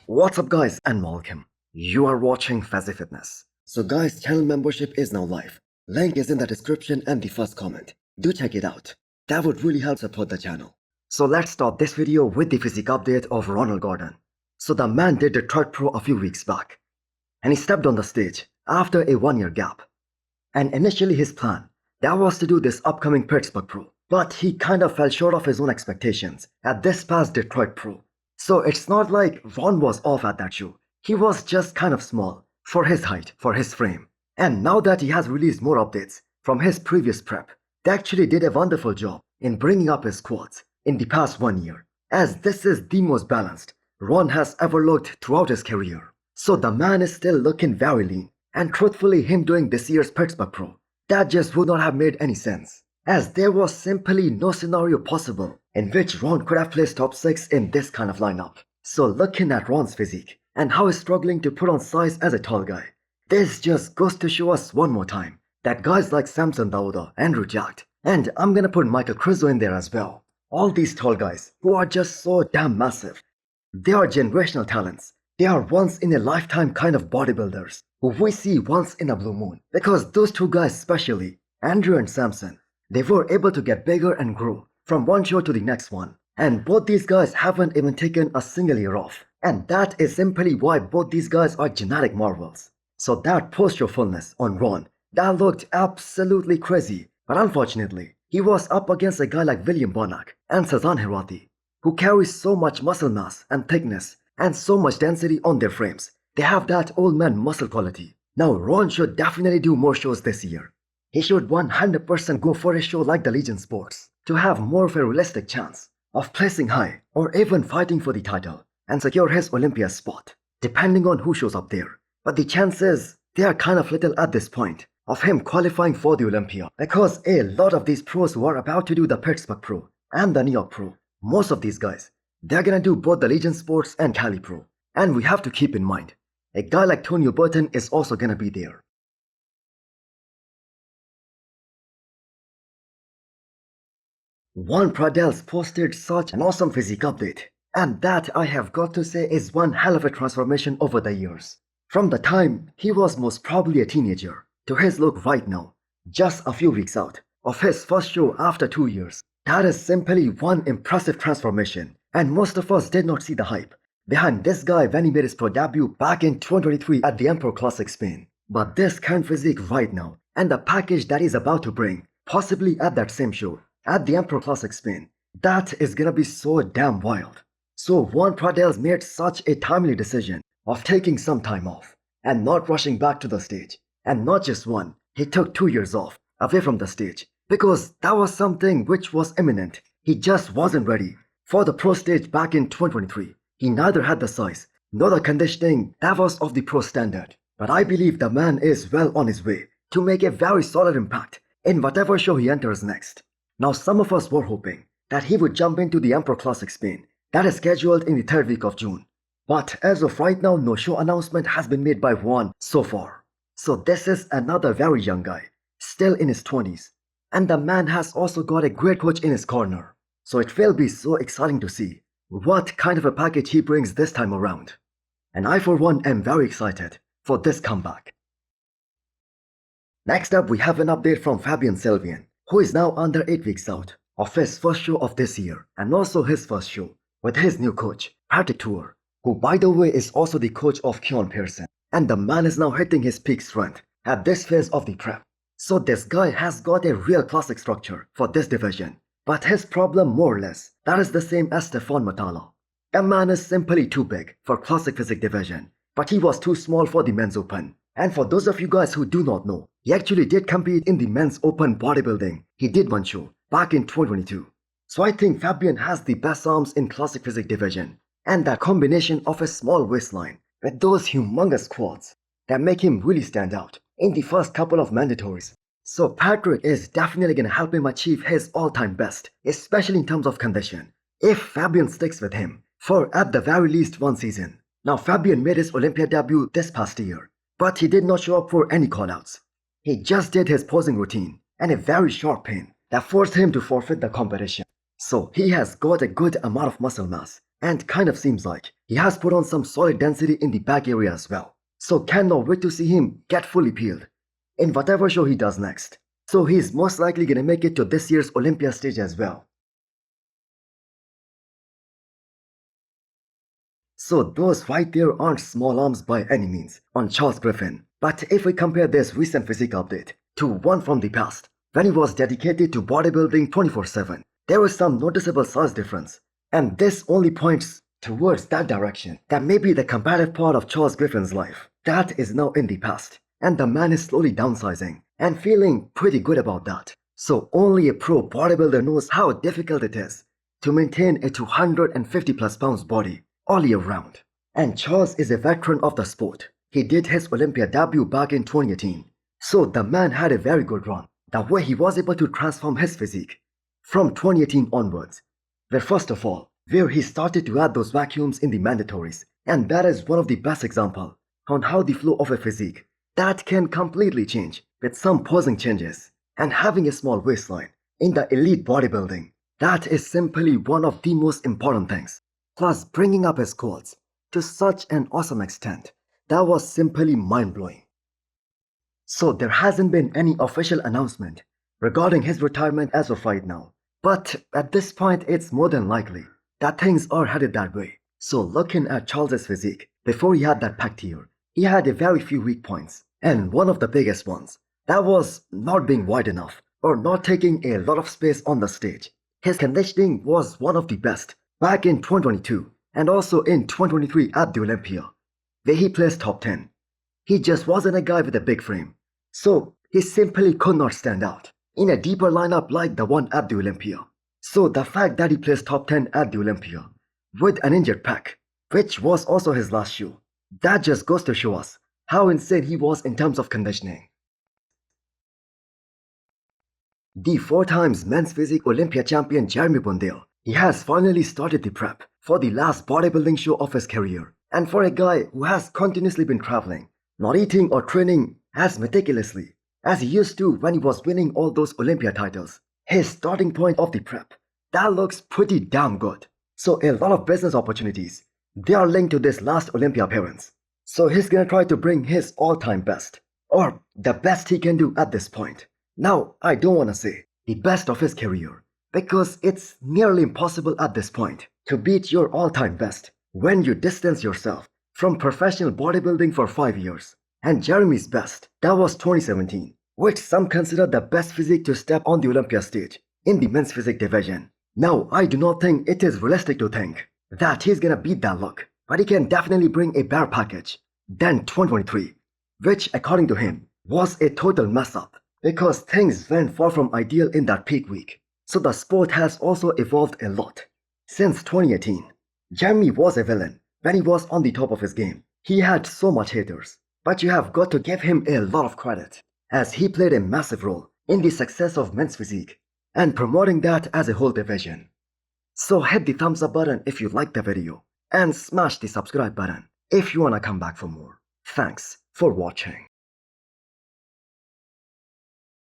What's up guys and welcome. You are watching Fazi Fitness. So guys, channel membership is now live. Link is in the description and the first comment. Do check it out. That would really help support the channel. So let's start this video with the physique update of Ronald Gordon. So the man did Detroit Pro a few weeks back. And he stepped on the stage after a 1-year gap. And initially his plan, that was to do this upcoming Pittsburgh Pro. But he kind of fell short of his own expectations at this past Detroit Pro. So it's not like Ron was off at that show. He was just kind of small for his height, for his frame. And now that he has released more updates from his previous prep, they actually did a wonderful job in bringing up his quads in the past 1 year, as this is the most balanced Ron has ever looked throughout his career. So the man is still looking very lean, and truthfully him doing this year's Pittsburgh Pro, that just would not have made any sense, as there was simply no scenario possible in which Ron could have placed top 6 in this kind of lineup. So looking at Ron's physique and how he's struggling to put on size as a tall guy, this just goes to show us one more time that guys like Samson Dauda, Andrew Jacked, and I'm gonna put Michael Krizo in there as well, all these tall guys who are just so damn massive, they are generational talents. They are once in a lifetime kind of bodybuilders who we see once in a blue moon, because those two guys especially, Andrew and Samson, they were able to get bigger and grow from one show to the next one. And both these guys haven't even taken a single year off. And that is simply why both these guys are genetic marvels. So that post-show fullness on Ron, that looked absolutely crazy. But unfortunately, he was up against a guy like William Bonac and Sazan Hirati, who carry so much muscle mass and thickness and so much density on their frames. They have that old man muscle quality. Now Ron should definitely do more shows this year. He should 100% go for a show like the Legion Sports to have more of a realistic chance of placing high or even fighting for the title and secure his Olympia spot, depending on who shows up there. But the chances, they are kind of little at this point of him qualifying for the Olympia, because a lot of these pros who are about to do the Pittsburgh Pro and the New York Pro, most of these guys, they're gonna do both the Legion Sports and Cali Pro. And we have to keep in mind, a guy like Tony Burton is also gonna be there. Juan Pradells posted such an awesome physique update, and that I have got to say is one hell of a transformation over the years. From the time he was most probably a teenager to his look right now, just a few weeks out of his first show after 2 years. That is simply one impressive transformation, and most of us did not see the hype behind this guy when he made his pro debut back in 2023 at the Emperor Classic Spain. But this current physique right now, and the package that he's about to bring, possibly at that same show, at the Emperor Classic Spain, that is gonna be so damn wild. So Juan Pradells made such a timely decision of taking some time off and not rushing back to the stage. And not just one, he took 2 years off away from the stage, because that was something which was imminent. He just wasn't ready for the pro stage back in 2023. He neither had the size nor the conditioning that was of the pro standard. But I believe the man is well on his way to make a very solid impact in whatever show he enters next. Now some of us were hoping that he would jump into the Emperor Classic Spain that is scheduled in the 3rd week of June. But as of right now, no show announcement has been made by Juan so far. So this is another very young guy, still in his 20s. And the man has also got a great coach in his corner. So it will be so exciting to see what kind of a package he brings this time around. And I for one am very excited for this comeback. Next up we have an update from Fabian Sylvian, who is now under 8 weeks out of his first show of this year, and also his first show with his new coach, Patrick Tour, who by the way is also the coach of Keon Pearson. And the man is now hitting his peak strength at this phase of the prep. So this guy has got a real classic structure for this division. But his problem more or less, that is the same as Stefan Matala. The man is simply too big for classic physique division, but he was too small for the men's open. And for those of you guys who do not know, he actually did compete in the men's open bodybuilding. He did one show back in 2022. So I think Fabian has the best arms in classic physique division. And that combination of a small waistline with those humongous quads that make him really stand out in the first couple of mandatories. So Patrick is definitely gonna help him achieve his all-time best, especially in terms of condition, if Fabian sticks with him for at the very least 1 season. Now Fabian made his Olympia debut this past year, but he did not show up for any callouts. He just did his posing routine and a very sharp pain that forced him to forfeit the competition. So he has got a good amount of muscle mass and kind of seems like he has put on some solid density in the back area as well. So cannot wait to see him get fully peeled in whatever show he does next. So he's most likely gonna make it to this year's Olympia stage as well. So those right there aren't small arms by any means on Charles Griffin. But if we compare this recent physique update to one from the past, when he was dedicated to bodybuilding 24/7, there was some noticeable size difference. And this only points towards that direction, that maybe the competitive part of Charles Griffin's life, that is now in the past. And the man is slowly downsizing and feeling pretty good about that. So only a pro bodybuilder knows how difficult it is to maintain a 250 plus pounds body all year round. And Charles is a veteran of the sport. He did his Olympia debut back in 2018. So the man had a very good run. The way he was able to transform his physique from 2018 onwards, where first of all, where he started to add those vacuums in the mandatories. And that is one of the best examples on how the flow of a physique that can completely change with some posing changes. And having a small waistline in the elite bodybuilding, that is simply one of the most important things. Plus bringing up his quads to such an awesome extent, that was simply mind-blowing. So there hasn't been any official announcement regarding his retirement as of right now. But at this point, it's more than likely that things are headed that way. So looking at Charles's physique, before he had that packed here, he had a very few weak points. And one of the biggest ones, that was not being wide enough or not taking a lot of space on the stage. His conditioning was one of the best back in 2022 and also in 2023 at the Olympia, where he placed top 10. He just wasn't a guy with a big frame, so he simply could not stand out in a deeper lineup like the one at the Olympia. So the fact that he placed top 10 at the Olympia with an injured pec, which was also his last shoe, that just goes to show us how insane he was in terms of conditioning. The 4 times men's physique Olympia champion Jeremy Bundele, he has finally started the prep for the last bodybuilding show of his career. And for a guy who has continuously been traveling, not eating or training as meticulously as he used to when he was winning all those Olympia titles, his starting point of the prep, that looks pretty damn good. So a lot of business opportunities, they are linked to this last Olympia appearance. So he's gonna try to bring his all-time best, or the best he can do at this point. Now, I don't wanna say the best of his career, because it's nearly impossible at this point to beat your all-time best when you distance yourself from professional bodybuilding for 5 years. And Jeremy's best, that was 2017, which some consider the best physique to step on the Olympia stage in the men's physique division. Now, I do not think it is realistic to think that he's gonna beat that look, but he can definitely bring a better package than 2023, which according to him was a total mess up because things went far from ideal in that peak week. So the sport has also evolved a lot since 2018. Jeremy was a villain when he was on the top of his game. He had so much haters, but you have got to give him a lot of credit as he played a massive role in the success of men's physique and promoting that as a whole division. So hit the thumbs up button if you liked the video and smash the subscribe button if you wanna come back for more. Thanks for watching.